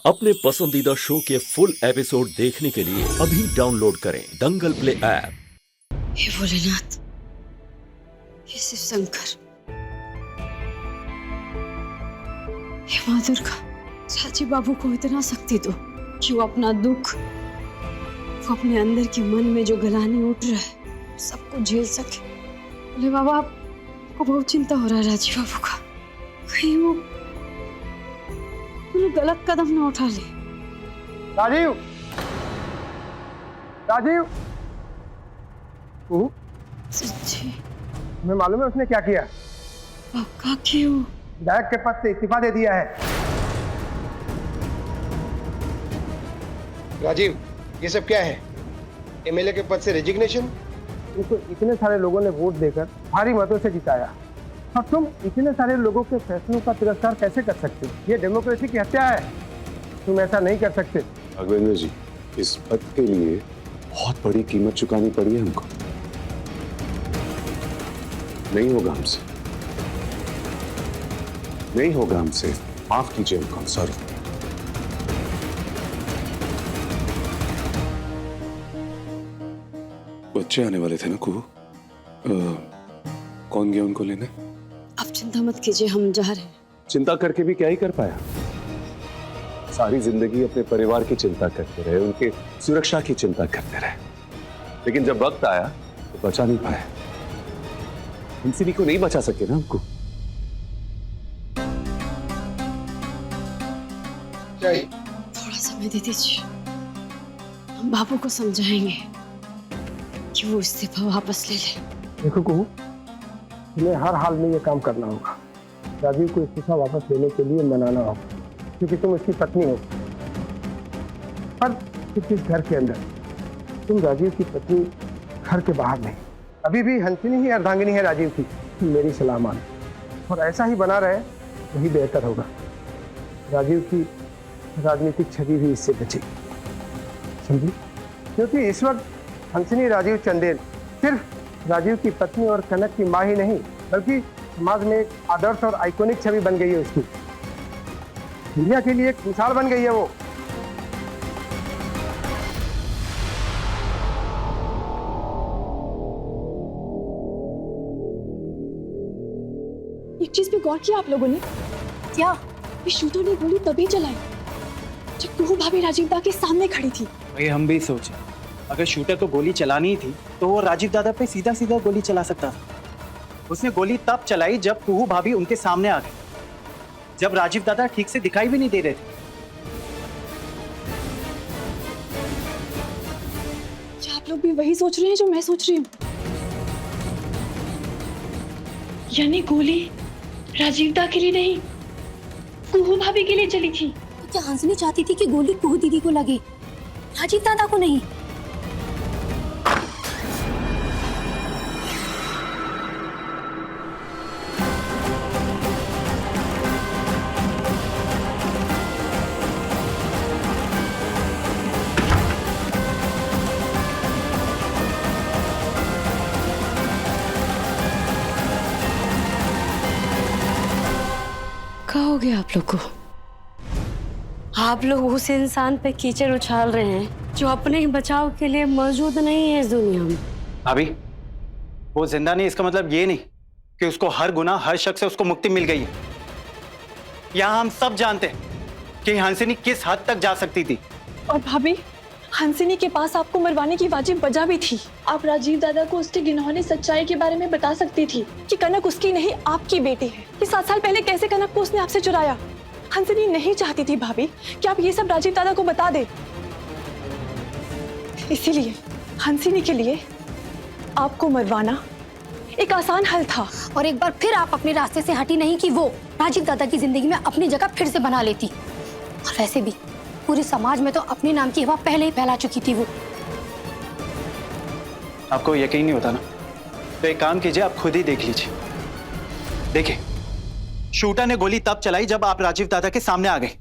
अपने पसंदीदा शो के फुल एपिसोड देखने के लिए अभी डाउनलोड करें दंगल प्ले ऐप। हे भोलेनाथ, हे शिव शंकर, हे माँ दुर्गा, चाची बाबू को इतना शक्ति दो कि वो अपना दुख, वो अपने अंदर के मन में जो गलानी उठ रहा है सबको झेल सके। बोले बाबा, आपको बहुत चिंता हो रहा है राजीव बाबू का, कहीं वो गलत कदम ना उठा ले। राजीव, राजीव, सच्ची तुम्हें मालूम है उसने क्या किया? पक्का क्यों? विधायक के पद से इस्तीफा दे दिया है। राजीव, ये सब क्या है? एमएलए के पद से रेजिग्नेशन? उनको इतने सारे लोगों ने वोट देकर भारी मतों से जिताया और तुम इतने सारे लोगों के फैसलों का तिरस्कार कैसे कर सकते हो? ये डेमोक्रेसी की हत्या है। तुम ऐसा नहीं कर सकते। राघवेंद्र जी, इस पद के लिए बहुत बड़ी कीमत चुकानी पड़ी है हमको। नहीं होगा हमसे, नहीं होगा हमसे। माफ कीजिए हमको, सॉरी। बच्चे आने वाले थे ना कुहू, कौन गया उनको लेने? आप चिंता मत कीजिए, हम जा रहे हैं। चिंता करके भी क्या ही कर पाया? सारी जिंदगी अपने परिवार की चिंता करते रहे, उनके सुरक्षा की चिंता करते रहे, लेकिन जब वक्त आया तो बचा नहीं पाए। हंसिनी को नहीं बचा सके ना हमको। थोड़ा समय दे दीजिए, हम बाबू को समझाएंगे कि वो इस्तीफा वापस ले ले। देखो कुहू, तुम्हें हर हाल में ये काम करना होगा। राजीव को इस्तीफा वापस लेने के लिए मनाना होगा, क्योंकि तुम उसकी पत्नी हो। पर सिर्फ इस घर के अंदर, तुम राजीव की पत्नी, घर के बाहर नहीं। अभी भी हंसिनी ही अर्धांगिनी है राजीव की। मेरी सलाह मान और ऐसा ही बना रहे, वही बेहतर होगा। राजीव की राजनीतिक छवि भी इससे बचेगी, समझी? क्योंकि इस वक्त हंसिनी राजीव चंदेल सिर्फ राजीव की पत्नी और कनक की माँ ही नहीं, बल्कि समाज में एक आदर्श और आइकॉनिक छवि बन गई है उसकी। दुनिया के लिए एक मिसाल बन गई है वो। एक चीज पे गौर किया आप लोगों ने? क्या ये शूटर ने गोली तभी चलाई जब कुहू भाभी राजीव दा के सामने खड़ी थी? वही हम भी सोचे, अगर शूटर को गोली चलानी ही थी तो वो राजीव दादा पे सीधा सीधा गोली चला सकता था। उसने गोली तब चलाई जब कुहू भाभी उनके सामने आ गई, जब राजीव दादा ठीक से दिखाई भी नहीं दे रहे थे। क्या आप लोग भी वही सोच रहे हैं जो मैं सोच रही हूँ? यानी गोली राजीव दा के लिए नहीं, कुहू भाभी के लिए चली थी। तो क्या हंसनी चाहती थी कि गोली कुहू दीदी को लगे, राजीव दादा को नहीं? क्या हो गया आप लोग को? आप लोग उस इंसान पे कीचड़ उछाल रहे हैं जो अपने ही बचाव के लिए मौजूद नहीं है इस दुनिया में। भाभी, वो जिंदा नहीं इसका मतलब ये नहीं कि उसको हर गुनाह, हर शक से उसको मुक्ति मिल गई है। यहाँ हम सब जानते हैं कि हंसिनी किस हद तक जा सकती थी। और भाभी, हंसिनी के पास आपको मरवाने की वाजिब वजह भी थी। आप राजीव दादा को उसके घिनौनी सच्चाई के बारे में बता सकती थी कि कनक उसकी नहीं, आपकी बेटी है। ये 7 साल पहले कैसे कनक को उसने आपसे चुराया? हंसिनी नहीं चाहती थी भाभी कि आप ये सब राजीव दादा को बता दे। इसीलिए हंसिनी के लिए आपको मरवाना एक आसान हल था। और एक बार फिर आप अपने रास्ते से हटी नहीं कि वो राजीव दादा की जिंदगी में अपनी जगह फिर से बना लेती। और वैसे भी पूरे समाज में तो अपने नाम की हवा पहले ही फैला चुकी थी वो। आपको यकीन नहीं होता ना, तो एक काम कीजिए, आप खुद ही देख लीजिए। देखिए, शूटर ने गोली तब चलाई जब आप राजीव दादा के सामने आ गए।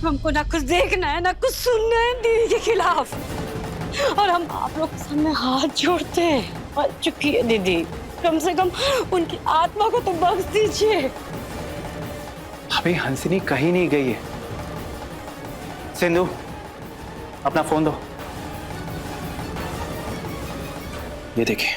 हमको ना कुछ देखना है ना कुछ सुनना है दीदी के खिलाफ, और हम आप लोग के सामने हाथ जोड़ते हैं। मर चुकी है दीदी, कम से कम उनकी आत्मा को तो बख्श दीजिए। अभी हंसिनी कहीं नहीं गई है। सिंधु, अपना फोन दो। ये देखिए।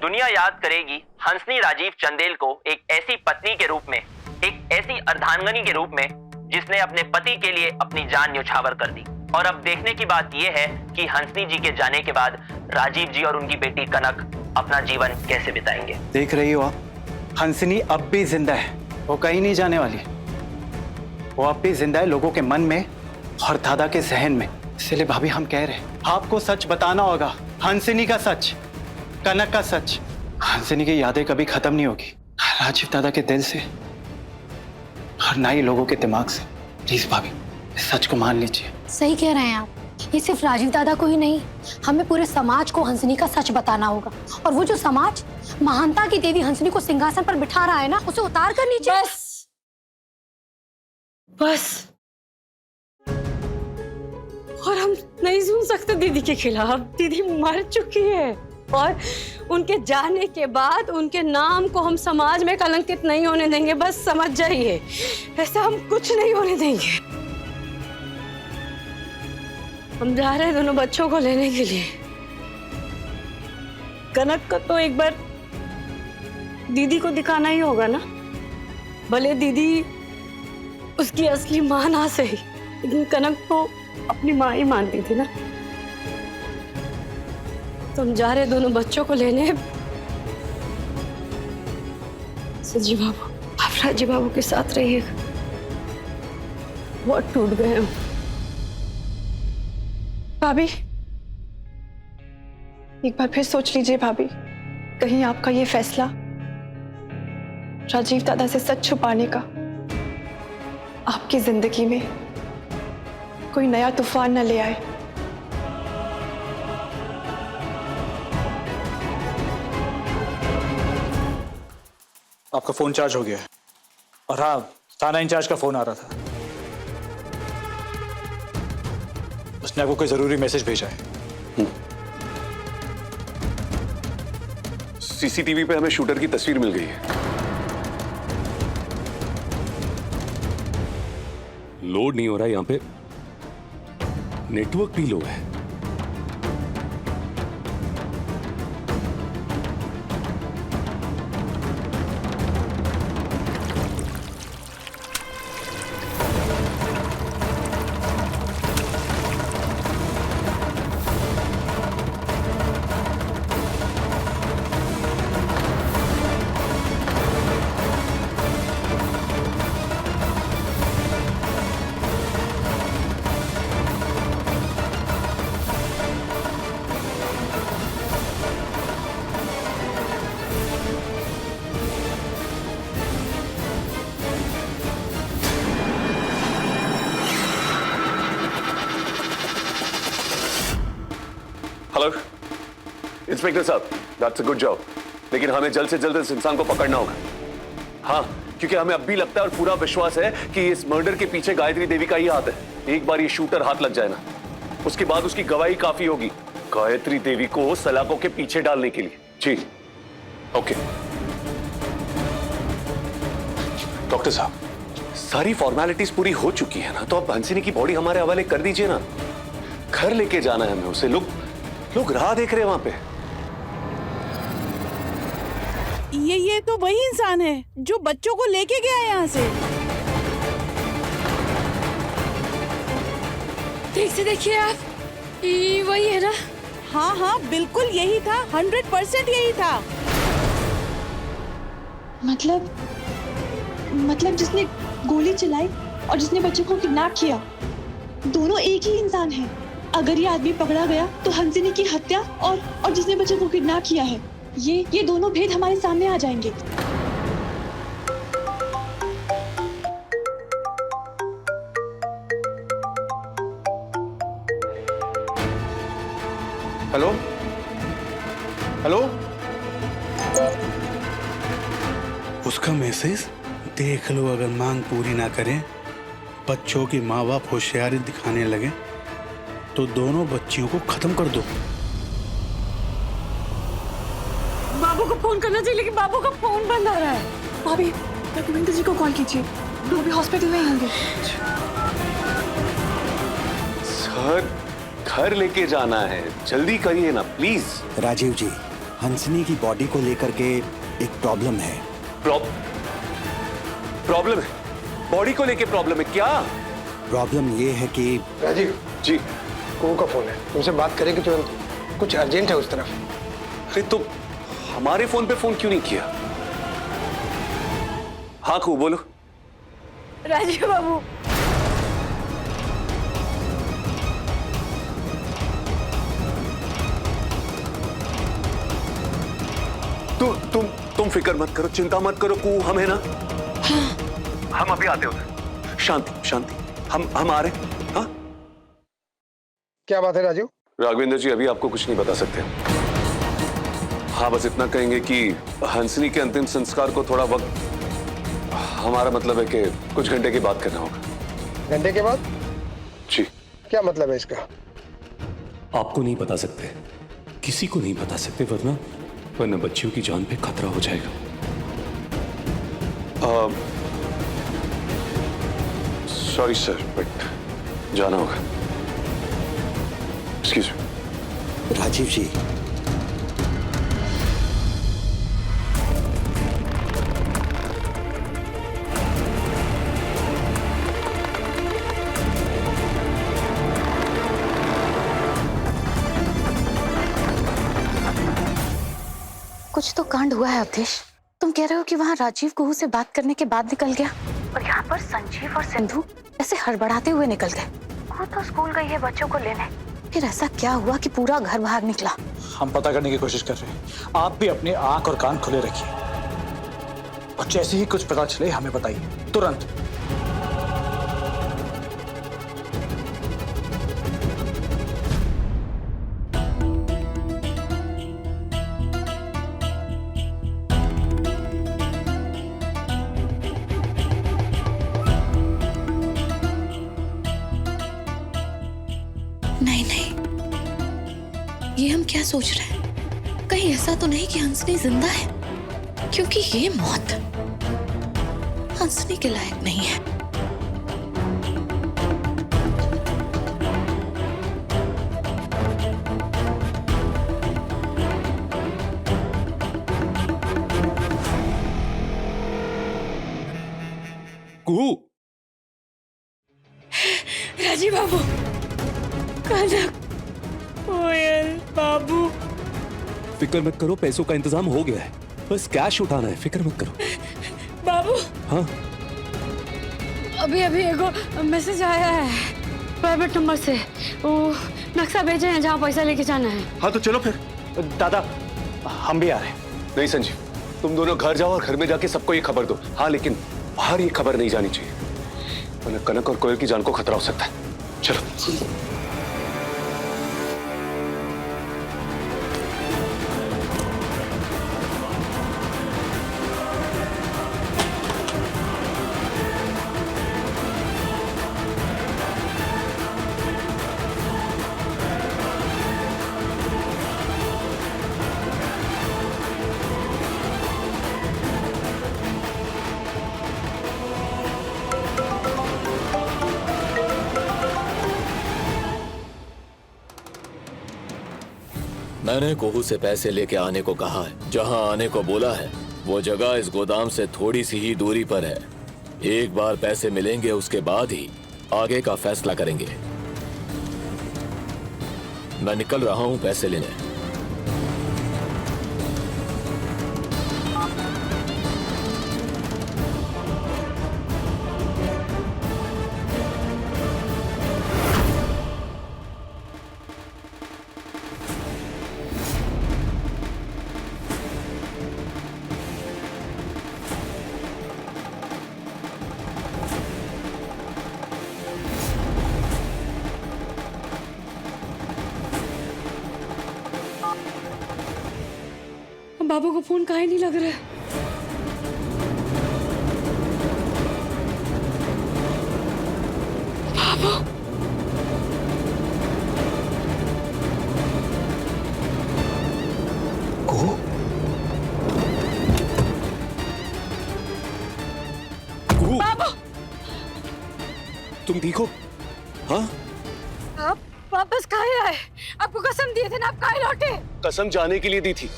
दुनिया याद करेगी हंसनी राजीव चंदेल को एक ऐसी पत्नी के रूप में, एक ऐसी अर्धांगनी के रूप में जिसने अपने पति के लिए अपनी जान न्यौछावर कर दी। और अब देखने की बात यह है कि हंसनी जी के जाने के बाद राजीव जी और उनकी बेटी कनक अपना जीवन कैसे बिताएंगे। देख रही हो आप, हंसनी अब भी जिंदा है, वो कहीं नहीं जाने वाली। वो अब भी जिंदा है लोगों के मन में और दादा के जहन में। इसलिए भाभी हम कह रहे हैं, आपको सच बताना होगा, हंसनी का सच, कनक का सच। हंसनी की यादें कभी खत्म नहीं होगी राजीव दादा के दिल से और ना ही लोगों के दिमाग से। प्लीज भाभी, इस सच को मान लीजिए। सही कह रहे हैं आप, ये सिर्फ राजीव दादा को ही नहीं, हमें पूरे समाज को हंसनी का सच बताना होगा। और वो जो समाज महानता की देवी हंसनी को सिंहासन पर बिठा रहा है ना, उसे उतार कर नीचे। बस और हम नहीं सुन सकते दीदी के खिलाफ। दीदी मर चुकी है और उनके जाने के बाद उनके नाम को हम समाज में कलंकित नहीं होने देंगे। बस समझ जाइए, ऐसा हम कुछ नहीं होने देंगे। हम जा रहे हैं दोनों बच्चों को लेने के लिए। कनक का तो एक बार दीदी को दिखाना ही होगा ना, भले दीदी उसकी असली मां ना सही, लेकिन कनक को अपनी मां ही मानती थी ना। तो हम जा रहे हैं दोनों बच्चों को लेने। सजी बाबू, आप राजी बाबू के साथ रहिएगा, बहुत टूट गए हम। भाभी, एक बार फिर सोच लीजिए भाभी, कहीं आपका ये फैसला राजीव दादा से सच छुपाने का आपकी जिंदगी में कोई नया तूफान न ले आए। आपका फोन चार्ज हो गया है। और हाँ, थाना इंचार्ज का फोन आ रहा था, उसने आपको कोई जरूरी मैसेज भेजा है। सीसीटीवी पे हमें शूटर की तस्वीर मिल गई है। लोड नहीं हो रहा यहां पे, नेटवर्क भी लो है। हेलो इंस्पेक्टर साहब, दैट्स अ गुड जॉब, लेकिन हमें जल्द से जल्द इस इंसान को पकड़ना होगा। हाँ, क्योंकि हमें अब भी लगता है और पूरा विश्वास है कि इस मर्डर के पीछे गायत्री देवी का ही हाथ है। एक बार ये शूटर हाथ लग जाए ना, उसके बाद उसकी गवाही काफी होगी गायत्री देवी को सलाखों के पीछे डालने के लिए। जी ओके डॉक्टर साहब, सारी फॉर्मेलिटीज पूरी हो चुकी है ना, तो अब हंसिनी की बॉडी हमारे हवाले कर दीजिए ना। घर लेके जाना है हमें उसे, लोग राह देख रहे हैं वहां पे। ये तो वही इंसान है जो बच्चों को लेके गया है यहाँ से। ठीक से देखिए आप, ये वही है ना? हाँ हाँ बिल्कुल यही था, 100% यही था। मतलब जिसने गोली चलाई और जिसने बच्चों को किडनैप किया, दोनों एक ही इंसान है। अगर ये आदमी पकड़ा गया तो हंसिनी की हत्या और जिसने बच्चों को किडनैप किया है, ये दोनों भेद हमारे सामने आ जाएंगे। हेलो हेलो, उसका मैसेज देख लो। अगर मांग पूरी ना करें, बच्चों की माँ बाप होशियारी दिखाने लगे तो दोनों बच्चियों को खत्म कर दो। को फोन करना चाहिए, लेकिन बाबू का फोन बंद आ रहा है। भाभी रघुविंदर जी को कॉल कीजिए, वो भी हॉस्पिटल में ही होंगे। सर घर लेके जाना है, जल्दी करिए ना प्लीज। राजीव जी, हंसनी की बॉडी को लेकर के एक प्रॉब्लम है। प्रॉब्लम है? बॉडी को लेके प्रॉब्लम है क्या? प्रॉब्लम ये है कि राजीव जी कुहू का फोन है, तुमसे बात करेंगे तुरंत, कुछ अर्जेंट है उस तरफ। अरे तो हमारे फोन पे फोन क्यों नहीं किया? हाँ कुहू बोलो। राजीव बाबू, तुम फिक्र मत करो, चिंता मत करो कुहू, हम है ना। हाँ। हम अभी आते उधर। शांति शांति, हम आ रहे। हाँ क्या बात है राजीव? राघवेंद्र जी अभी आपको कुछ नहीं बता सकते। हाँ बस इतना कहेंगे कि हंसनी के अंतिम संस्कार को थोड़ा वक्त, हमारा मतलब है कि कुछ घंटे की बात करना होगा। घंटे के बाद? जी। क्या मतलब है इसका? आपको नहीं बता सकते, किसी को नहीं बता सकते, वरना बच्चियों की जान पे खतरा हो जाएगा। सॉरी सर, बट जाना होगा। Excuse me. राजीव जी, कुछ तो कांड हुआ है अवधेश। तुम कह रहे हो कि वहाँ राजीव कुहू से बात करने के बाद निकल गया, और यहाँ पर संजीव और सिंधु ऐसे हड़बड़ाते हुए निकल गए। वो तो स्कूल गई है बच्चों को लेने, फिर ऐसा क्या हुआ कि पूरा घर बाहर निकला? हम पता करने की कोशिश कर रहे हैं, आप भी अपने आंख और कान खुले रखिए, और जैसे ही कुछ पता चले हमें बताइए तुरंत। नहीं नहीं, ये हम क्या सोच रहे हैं? कहीं ऐसा तो नहीं कि हंसनी जिंदा है? क्योंकि ये मौत हंसनी के लायक नहीं है। कुहू, राजीव बाबू, कनक, कोयल बाबू। फिक्र मत करो, पैसों का इंतजाम हो गया है, बस कैश उठाना है, फिक्र मत करो। बाबू, हाँ अभी एगो मैसेज आया है प्राइवेट नंबर से, वो नक्शा भेजे हैं जहाँ पैसा लेके जाना है। हाँ तो चलो फिर। दादा हम भी आ रहे हैं। नहीं संजीव, तुम दोनों घर जाओ और घर में जाके सबको ये खबर दो। हाँ लेकिन बाहर ये खबर नहीं जानी चाहिए, वरना कनक और कोयल की जान को खतरा हो सकता है। चलो। मैंने कुहू से पैसे लेके आने को कहा है, जहां आने को बोला है वो जगह इस गोदाम से थोड़ी सी ही दूरी पर है। एक बार पैसे मिलेंगे उसके बाद ही आगे का फैसला करेंगे। मैं निकल रहा हूं पैसे लेने। बाबू को फोन काहे नहीं लग रहा है? बाबू, कुहू, तुम ठीक हो? हाँ? आप वापस कहाँ आए? आपको कसम दिए थे ना, आप कहाँ लौटे? कसम जाने के लिए दी थी,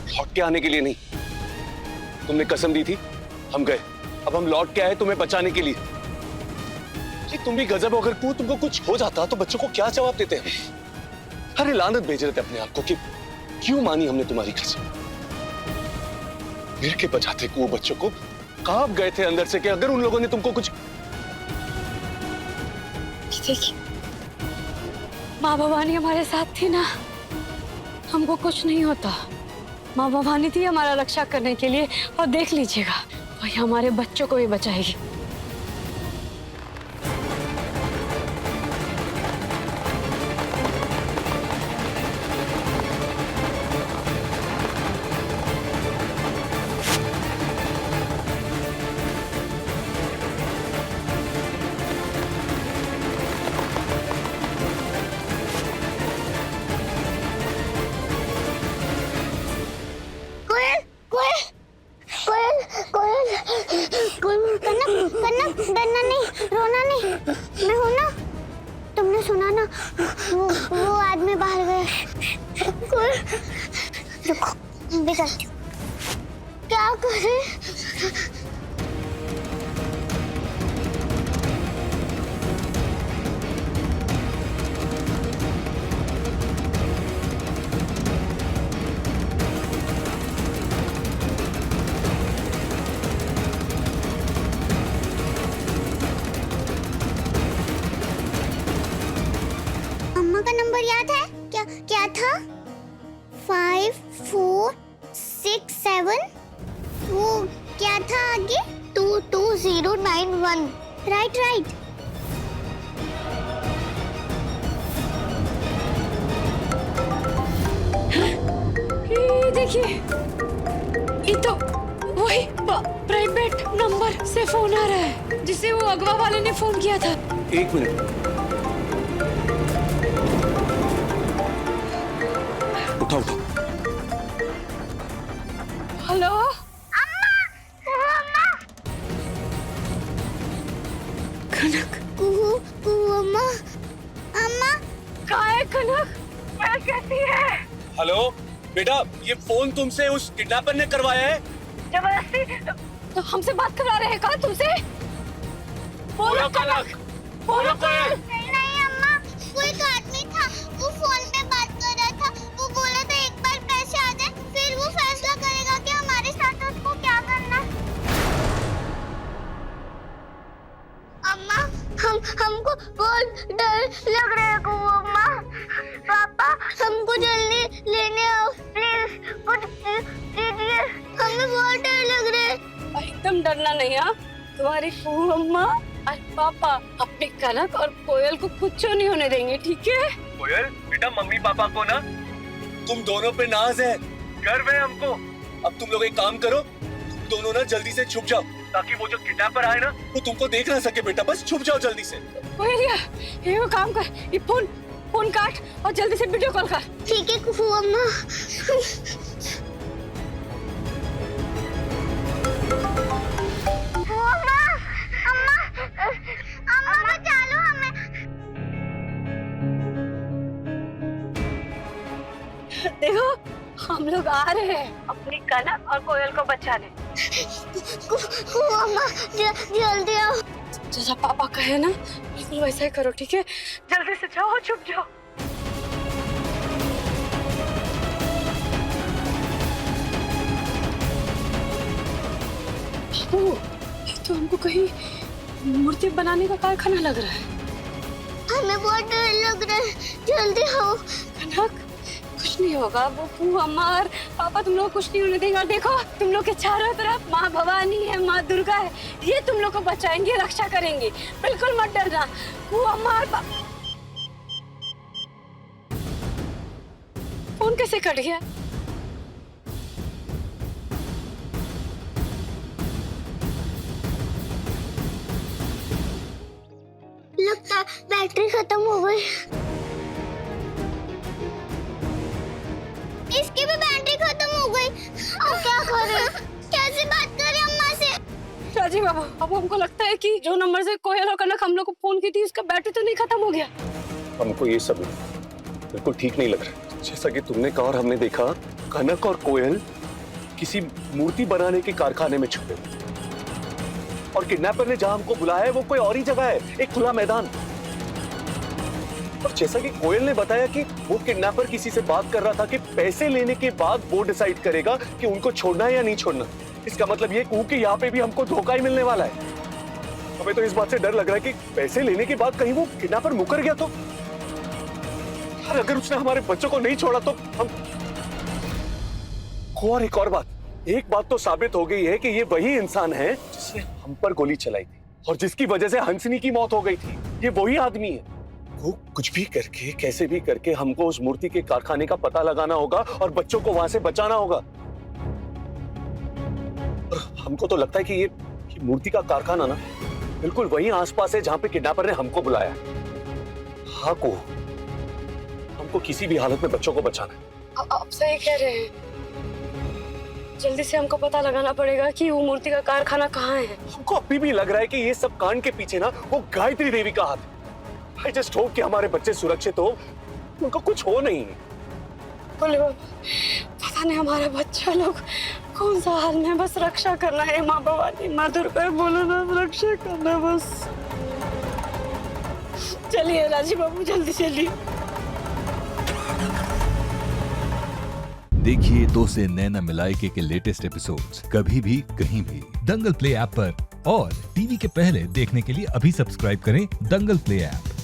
लौट के आने के लिए नहीं। तुमने कसम दी थी, हम गए, अब हम लौट के आए तुम्हें बचाने के लिए। कि तुम भी गजब हो, अगर तुमको कुछ हो जाता तो बच्चों को क्या जवाब देते हैं? अरे लानत भेज रहे थे अपने आप को कि क्यों मानी हमने तुम्हारी कसम। मिल के बचाते को वो बच्चों को, कांप गए थे अंदर से कि अगर उन लोगों ने तुमको कुछ। देखिए, माँ भवानी हमारे साथ थी ना, हमको कुछ नहीं होता। माँ भवानी थी हमारा रक्षा करने के लिए, और देख लीजिएगा वही हमारे बच्चों को भी बचाएगी। कनक, डरना नहीं, रोना नहीं, मैं हूं ना। तुमने सुना ना, वो आदमी बाहर गया। रुको, बिगड़ती हूँ। क्या करें? का नंबर याद है? क्या था? 5 4 6 7। वो क्या था आगे? 22091। राइट। ये देखिए, ये तो वही प्राइवेट नंबर से फोन आ रहा है जिसे वो अगवा वाले ने फोन किया था। 1 मिनट, उठाओ। हेलो कनक, अम्मा, कहाँ है कनक? कैसी है? हेलो बेटा, ये फोन तुमसे उस किडनैपर ने करवाया है? जबरदस्ती तो हमसे बात करवा रहे हैं? कहा तुमसे? बोलो कनक, बोलो कनक। नहीं अम्मा, वो एक आदमी था, वो फोन पे बात कर रहा था। वो बोला था एक बार पैसे आ जाए, फिर वो फैसला करेगा कि हमारे साथ उसको क्या करना। अम्मा, हमको बहुत डर लग रहा है। अम्मा, पापा, हमको जल्दी लेने आओ प्लीज, कुछ कीजिए, हमें बहुत डर लग रहा है। एकदम डरना नहीं। हाँ, तुम्हारी फूफू अम्मा और पापा अपने कनक और कोयल को कुछ नहीं होने देंगे, ठीक है? कोयल बेटा, मम्मी पापा को ना तुम दोनों पे नाज है, गर्व है हमको। अब तुम लोग एक काम करो, तुम दोनों ना जल्दी से छुप जाओ ताकि वो जो किडनैपर आए ना वो तुमको देख ना सके। बेटा बस छुप जाओ जल्दी से। कोयलिया, ये वो काम कर, ये फोन काट और जल्दी से वीडियो कॉल कर। ठीक है फूफू अम्मा। अम्मा बचा लो हमें। देखो, हम लोग आ रहे हैं अपनी कनक और कोयल को बचाने। अम्मा जल्दी आओ। जैसा पापा कहे ना, बिल्कुल वैसा ही करो, ठीक है? जल्दी से जाओ, छुप जाओ। ये तो हमको कहीं मूर्ति बनाने का कारखाना लग रहा है। हमें बहुत डर लग रहा है, जल्दी आओ। कनक, कुछ नहीं होगा। वो अम्मा और पापा तुम लोग कुछ नहीं होने देंगे। देखो, तुम लोग के चारों तरफ माँ भवानी है, माँ दुर्गा है, ये तुम लोग को बचाएंगे, रक्षा करेंगे, बिल्कुल मत डरना। वो अम्मा और फोन कैसे कट गया? लगता बैटरी खत्म हो गई। इसकी भी बैटरी खत्म हो गई। अब क्या करें? कैसे बात करें अम्मा से? राजीव, बाबू, अब हमको लगता है कि जो नंबर से कोयल और कनक हम लोग को फोन की थी उसका बैटरी तो नहीं खत्म हो गया। हमको ये सब बिल्कुल ठीक नहीं लग रहा। जैसा कि तुमने कहा और हमने देखा, कनक और कोयल किसी मूर्ति बनाने के कारखाने में छुपे और किडनैपर ने जहां हमको बुलाया है वो कोई और ही जगह है, एक खुला मैदान। और जैसा कि कोयल ने बताया कि वो किडनैपर किसी से बात कर रहा था कि पैसे लेने के बाद वो डिसाइड करेगा कि उनको छोड़ना है या नहीं छोड़ना। इसका मतलब ये कि यहाँ पे भी हमको धोखा ही मिलने वाला है। हमें तो इस बात से डर लग रहा है कि पैसे लेने के बाद कहीं वो किडनैपर मुकर गया तो, और अगर उसने हमारे बच्चों को नहीं छोड़ा तो हम। और एक और बात, एक बात तो साबित हो गई है कि ये वही इंसान है जिसने हम पर गोली चलाई थी और जिसकी वजह से हंसनी की मौत हो गई थी। ये वही आदमी है। वो कुछ भी करके, कैसे भी करके हमको उस मूर्ति के कारखाने का पता लगाना होगा और बच्चों को वहां से बचाना होगा। और हमको तो लगता है कि ये मूर्ति का कारखाना ना बिल्कुल वही आसपास है जहां पे किडनैपर ने हमको बुलाया। हाँ को हमको किसी भी हालत में बच्चों को बचाना है। आप सही कह रहे हैं, जल्दी से हमको पता लगाना पड़ेगा कि वो मूर्ति का कारखाना कहाँ है। हमको अभी भी लग रहा है कि ये सब कांड के पीछे ना वो गायत्री देवी का हाथ है। I just hope कि हमारे बच्चे सुरक्षित हो, उनको कुछ हो नहीं। बोले पता नहीं हमारा बच्चा लोग कौन सा हाल में, बस रक्षा करना है। माँ भवानी, माँ दुर्गा, बोलो ना रक्षा करना बस। चलिए राजीव बाबू, जल्दी चलिए। देखिए 2 से नैना मिलाइके के लेटेस्ट एपिसोड्स कभी भी कहीं भी दंगल प्ले ऐप पर, और टीवी के पहले देखने के लिए अभी सब्सक्राइब करें दंगल प्ले ऐप।